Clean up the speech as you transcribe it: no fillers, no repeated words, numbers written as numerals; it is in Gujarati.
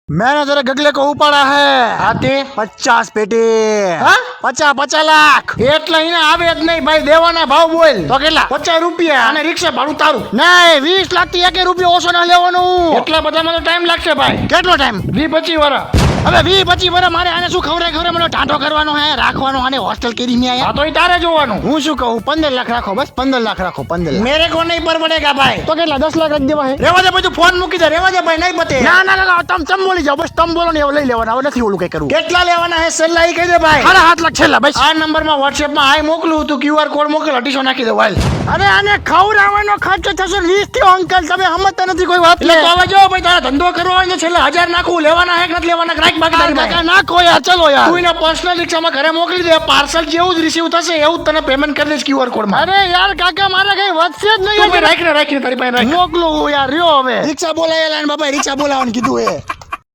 मैंने तेरे गगले को उपाड़ा है આતે 50 पेटी હા? 50 लाख એટલે એને આવે જ નહીં ભાઈ, દેવાના ભાવ બોલ. તો કેટલા? 50 રૂપિયા અને રિક્ષા ભાડું તારું. નહીં 20 લાખ થી 1 રૂપિયો ઓછો ના લેવાનું. એટલા બધામાં તો ટાઈમ લાગશે ભાઈ. કેટલો ટાઈમ? 20-25 વર્ષ. હવે 20-25 વર્ષ મારે આને શું ખવરે મને ટાંટો કરવાનો હે, રાખવાનો આને હોસ્ટેલ કરી મેં હા આયા. તો ઈ તારે જોવાનું. હું શું કહું 15 લાખ રાખો, બસ 15 લાખ રાખો, 15 લાખ. મેરે કો નહીં પરવડેગા ભાઈ. તો કેટલા 10 લાખ જ દેવા હે? રેવા દે બધું, ફોન મૂકી દે, રેવા દે ભાઈ, નહીં પતે. ના ના ના તમે બોલી જાઓ, બસ તમે બોલો ને એવું લઈ લેવાના, હવે નથી ઓલું કઈ કરવું. કેટલા લેવાના હે છેલ્લા ઈ કહી દે ભાઈ. 7.5 લાખ છેલ્લા બસ. આ નંબરમાં WhatsApp-માં હાય મોકલું, તું QR કોડ મોકલ, 250 નાખી દે વાલ. અરે આને ખવડાવવાનો ખર્ચો થશે 20 થી અંકલ, તમે સમજતા નથી કોઈ વાત. એટલે તો હવે જો ભાઈ, તારે ધંધો કરવો હોય ને છેલ્લા 1000 નાખવું, લેવાના હે કે નથી લેવાના, રાખ બાકી તારી કાકા પાસે. નાખો યાર, ચલો યાર. તું એના પર્સનલ રિક્ષામાં ઘરે મોકલી દે, પાર્સલ જેવું જ રિસીવ થશે એવું જ તને પેમેન્ટ કરી દઈશ QR કોડમાં. અરે યાર કાકા મારે કઈ વધશે જ તું ભાઈ નહીં. રાખને તારી પાસે રાખ. મોકલું યાર, રહ્યો હવે. રિક્ષા બોલાયેલા ને બાપા, રિક્ષા બોલાવવાનું કીધું હે.